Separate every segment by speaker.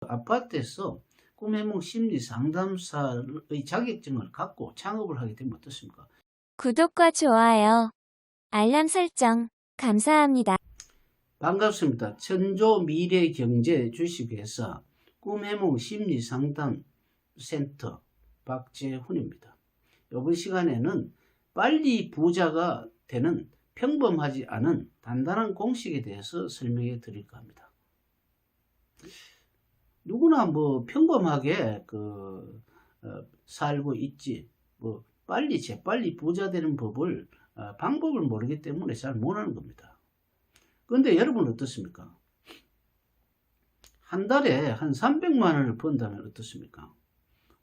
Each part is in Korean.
Speaker 1: 아파트에서 꿈해몽 심리 상담사의 자격증을 갖고 창업을 하게 되면 어떻습니까?
Speaker 2: 구독과 좋아요, 알람 설정 감사합니다.
Speaker 1: 반갑습니다. 천조 미래경제 주식회사 꿈해몽 심리 상담센터 박재훈입니다. 이번 시간에는 빨리 부자가 되는 평범하지 않은 단단한 공식에 대해서 설명해 드릴까 합니다. 누구나 평범하게 살고 있지, 재빨리 부자 되는 방법을 모르기 때문에 잘 못하는 겁니다. 그런데 여러분 어떻습니까? 한 달에 한 300만 원을 번다면 어떻습니까?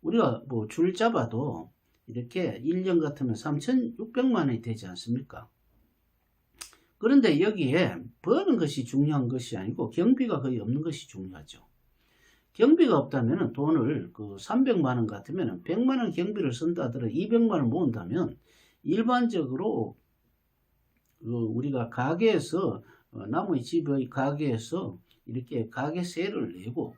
Speaker 1: 우리가 줄 잡아도 이렇게 1년 같으면 3,600만 원이 되지 않습니까? 그런데 여기에 버는 것이 중요한 것이 아니고 경비가 거의 없는 것이 중요하죠. 경비가 없다면 돈을 300만 원 같으면 100만 원 경비를 쓴다 하더라도 200만 원 모은다면 일반적으로 우리가 가게에서 남의 집의 가게에서 이렇게 가게세를 내고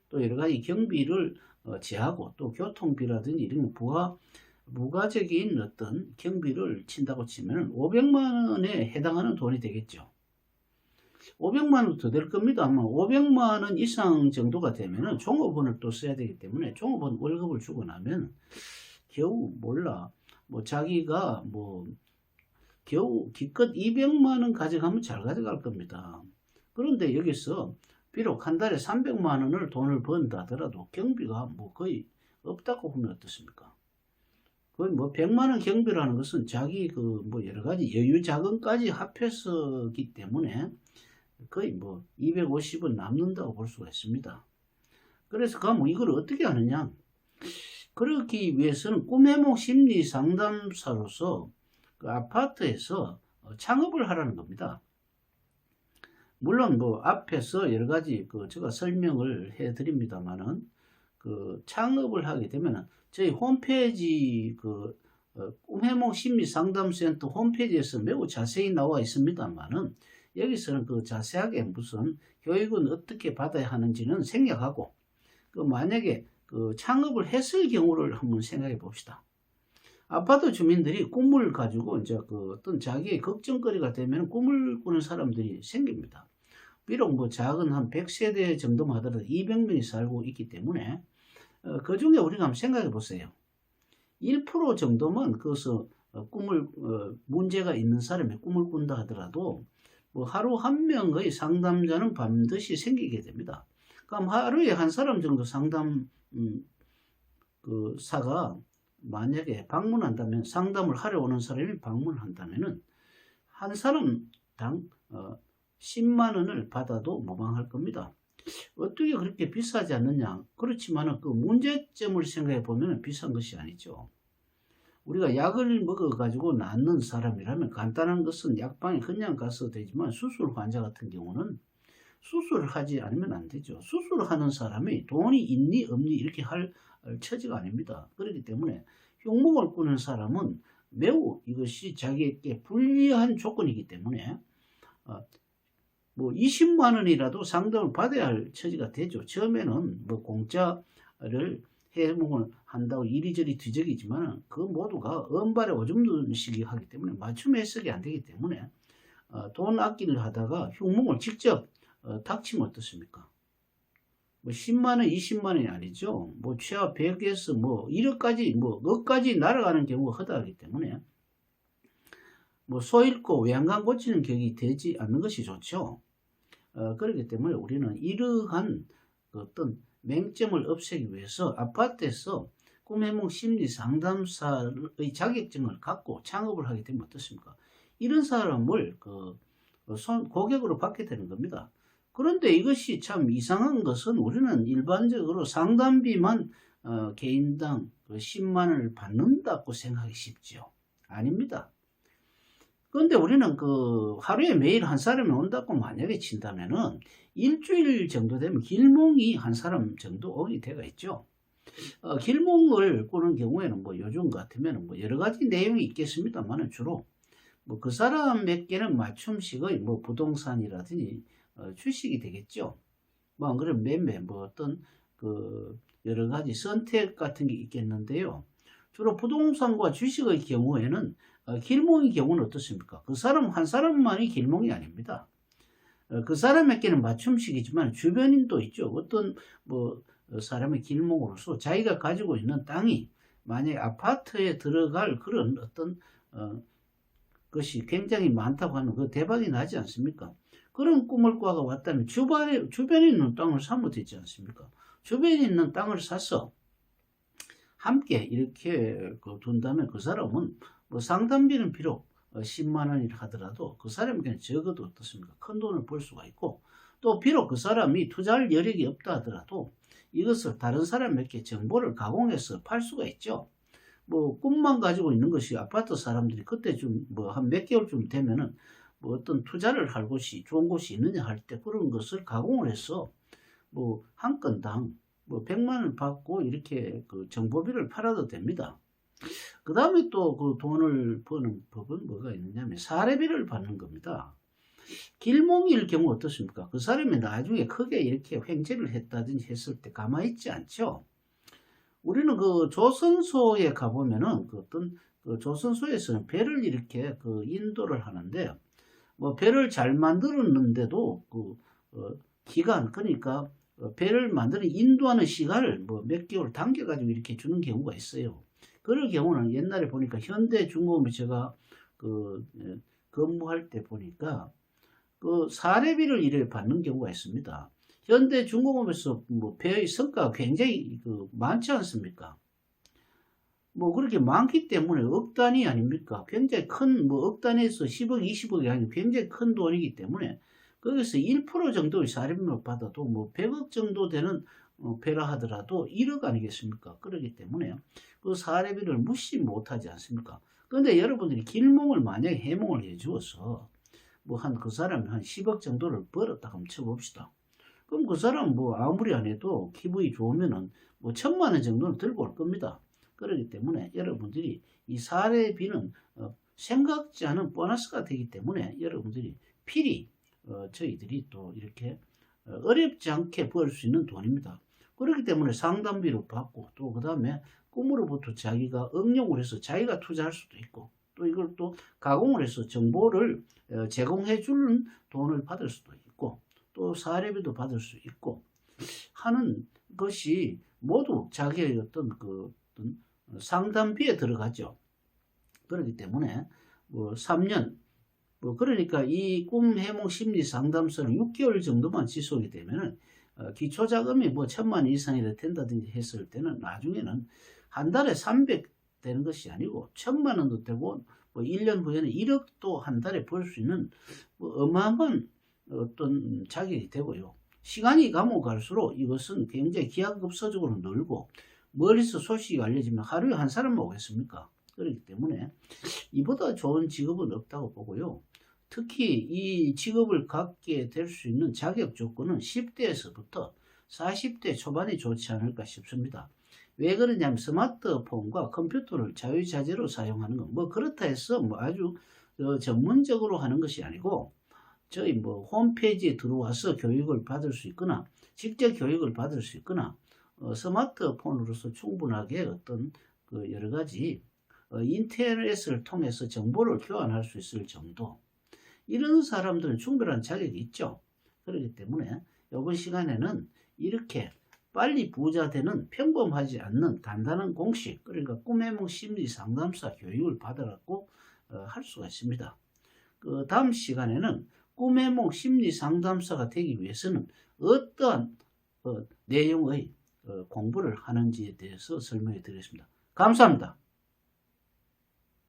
Speaker 1: 또 여러 가지 경비를 제하고 또 교통비라든지 이런 부가적인 어떤 경비를 친다고 치면 500만 원에 해당하는 돈이 되겠죠. 500만 원 더 될 겁니다. 아마 500만 원 이상 정도가 되면은 종업원을 또 써야 되기 때문에 종업원 월급을 주고 나면 겨우 자기가 겨우 기껏 200만 원 가져가면 잘 가져갈 겁니다. 그런데 여기서 비록 한 달에 300만 원을 돈을 번다 하더라도 경비가 거의 없다고 보면 어떻습니까? 거의 100만 원 경비라는 것은 자기 여러 가지 여유 자금까지 합해서기 때문에 거의 250원 남는다고 볼 수가 있습니다. 그래서 이걸 어떻게 하느냐? 그러기 위해서는 꿈해몽 심리 상담사로서 아파트에서 창업을 하라는 겁니다. 물론 앞에서 여러 가지 제가 설명을 해 드립니다만은 창업을 하게 되면 저희 홈페이지 꿈해몽 심리 상담센터 홈페이지에서 매우 자세히 나와 있습니다만은 여기서는 자세하게 무슨 교육은 어떻게 받아야 하는지는 생략하고 만약에 창업을 했을 경우를 한번 생각해 봅시다. 아파트 주민들이 꿈을 가지고 이제 어떤 자기의 걱정거리가 되면 꿈을 꾸는 사람들이 생깁니다. 비록 작은 한 100세대 정도만 하더라도 200명이 살고 있기 때문에 그 중에 우리가 한번 생각해 보세요. 1% 정도만 문제가 있는 사람이 꿈을 꾼다 하더라도 하루 한 명의 상담자는 반드시 생기게 됩니다. 그럼 하루에 한 사람 정도 사가 만약에 방문한다면, 상담을 하러 오는 사람이 방문한다면은 한 사람당 10만 원을 받아도 무방할 겁니다. 어떻게 그렇게 비싸지 않느냐? 그렇지만 문제점을 생각해 보면 비싼 것이 아니죠. 우리가 약을 먹어가지고 낫는 사람이라면 간단한 것은 약방에 그냥 가서 되지만 수술 환자 같은 경우는 수술을 하지 않으면 안 되죠. 수술을 하는 사람이 돈이 있니 없니 이렇게 할 처지가 아닙니다. 그렇기 때문에 흉몽을 꾸는 사람은 매우 이것이 자기에게 불리한 조건이기 때문에 20만 원이라도 상담을 받아야 할 처지가 되죠. 처음에는 공짜를 해몽을 한다고 이리저리 뒤적이지만 그 모두가 은발에 오줌 누는 시기 하기 때문에 맞춤 해석이 안 되기 때문에 돈 아끼를 하다가 흉몽을 직접 닥치면 어떻습니까? 10만 원, 20만 원이 아니죠. 최하 100에서 1억까지, 억까지 날아가는 경우가 허다하기 때문에 소 잃고 외양간 고치는 격이 되지 않는 것이 좋죠. 그렇기 때문에 우리는 이러한 어떤 맹점을 없애기 위해서 아파트에서 꿈해몽 심리 상담사의 자격증을 갖고 창업을 하게 되면 어떻습니까? 이런 사람을 고객으로 받게 되는 겁니다. 그런데 이것이 참 이상한 것은 우리는 일반적으로 상담비만 개인당 10만 원을 받는다고 생각하기 쉽죠. 아닙니다. 그런데 우리는 하루에 매일 한 사람이 온다고 만약에 친다면은 일주일 정도 되면 길몽이 한 사람 정도 오게 되어 있죠. 길몽을 꾸는 경우에는 요즘 같으면 여러 가지 내용이 있겠습니다만 주로 그 사람에게는 맞춤식의 부동산이라든지 주식이 되겠죠. 뭐 안 그러면 매매 뭐 어떤 그 여러 가지 선택 같은 게 있겠는데요. 주로 부동산과 주식의 경우에는 길몽의 경우는 어떻습니까? 그 사람 한 사람만이 길몽이 아닙니다. 그 사람에게는 맞춤식이지만 주변인도 있죠. 어떤 뭐 사람의 길몽으로서 자기가 가지고 있는 땅이 만약에 아파트에 들어갈 그런 어떤 것이 굉장히 많다고 하면 그 대박이 나지 않습니까? 그런 꿈을 꿔가 왔다면 주변에 있는 땅을 사면 되지 않습니까? 주변에 있는 땅을 사서 함께 이렇게 둔다면 그 사람은 뭐 상담비는 비록 10만 원이라 하더라도 그 사람에게는 적어도 어떻습니까? 큰 돈을 벌 수가 있고, 또 비록 그 사람이 투자할 여력이 없다 하더라도 이것을 다른 사람에게 정보를 가공해서 팔 수가 있죠. 뭐 꿈만 가지고 있는 것이 아파트 사람들이 그때 좀 뭐 한 몇 개월쯤 되면은 뭐 어떤 투자를 할 곳이 좋은 곳이 있느냐 할 때 그런 것을 가공을 해서 뭐 한 건당 뭐 100만 원 받고 이렇게 그 정보비를 팔아도 됩니다. 그 다음에 또 그 돈을 버는 법은 뭐가 있느냐면 사례비를 받는 겁니다. 길몽일 경우 어떻습니까? 그 사람이 나중에 크게 이렇게 횡재를 했다든지 했을 때 가만히 있지 않죠. 우리는 그 조선소에 가보면은 그 어떤 그 조선소에서는 배를 이렇게 그 인도를 하는데, 뭐 배를 잘 만들었는데도 그 기간, 그러니까 배를 만드는 인도하는 시간을 뭐 몇 개월 당겨가지고 이렇게 주는 경우가 있어요. 그럴 경우는 옛날에 보니까 현대중공업에 제가 그 근무할 때 보니까 그 사례비를 이렇게 받는 경우가 있습니다. 현대중공업에서 뭐 배의 성과가 굉장히 그 많지 않습니까? 뭐 그렇게 많기 때문에 억 단위 아닙니까? 굉장히 큰, 뭐 억 단위에서 10억, 20억이 아니고 굉장히 큰 돈이기 때문에 거기서 1% 정도의 사례비를 받아도 뭐 100억 정도 되는 배라 하더라도 1억 아니겠습니까? 그렇기 때문에 그 사례비를 무시 못하지 않습니까? 그런데 여러분들이 길몽을 만약에 해몽을 해주어서 뭐 한 그 사람이 한 10억 정도를 벌었다 하면 쳐봅시다. 그럼 그 사람 뭐 아무리 안 해도 기분이 좋으면은 뭐 1,000만 원 정도는 들고 올 겁니다. 그렇기 때문에 여러분들이 이 사례비는 생각지 않은 보너스가 되기 때문에 여러분들이 필히 저희들이 또 이렇게 어렵지 않게 벌 수 있는 돈입니다. 그렇기 때문에 상담비로 받고 또 그 다음에 꿈으로부터 자기가 응용을 해서 자기가 투자할 수도 있고 또 이걸 또 가공을 해서 정보를 제공해 주는 돈을 받을 수도 있고 또 사례비도 받을 수 있고 하는 것이 모두 자기의 어떤 상담비에 들어가죠. 그렇기 때문에 뭐 3년 그러니까 이 꿈 해몽 심리 상담소는 6개월 정도만 지속이 되면은 기초 자금이 뭐 1,000만 이상이 된다든지 했을 때는 나중에는 한 달에 300 되는 것이 아니고 1,000만 원도 되고 뭐 1년 후에는 1억도 한 달에 벌 수 있는 뭐 어마어마한 어떤 자격이 되고요. 시간이 가면 갈수록 이것은 굉장히 기하급수적으로 늘고 멀리서 소식이 알려지면 하루에 한 사람만 오겠습니까? 그렇기 때문에 이보다 좋은 직업은 없다고 보고요. 특히 이 직업을 갖게 될 수 있는 자격 조건은 10대에서부터 40대 초반이 좋지 않을까 싶습니다. 왜 그러냐면 스마트폰과 컴퓨터를 자유자재로 사용하는 건 뭐 그렇다 해서 뭐 아주 전문적으로 하는 것이 아니고 저희 뭐 홈페이지에 들어와서 교육을 받을 수 있거나 직접 교육을 받을 수 있거나 스마트폰으로서 충분하게 어떤 그 여러 가지 인터넷을 통해서 정보를 교환할 수 있을 정도, 이런 사람들은 충분한 자격이 있죠. 그렇기 때문에 이번 시간에는 이렇게 빨리 부자 되는 평범하지 않는 간단한 공식, 그러니까 꿈해몽 심리 상담사 교육을 받아갖고 할 수가 있습니다. 그 다음 시간에는 꿈해몽 심리 상담사가 되기 위해서는 어떠한 내용의 공부를 하는지에 대해서 설명해 드리겠습니다. 감사합니다.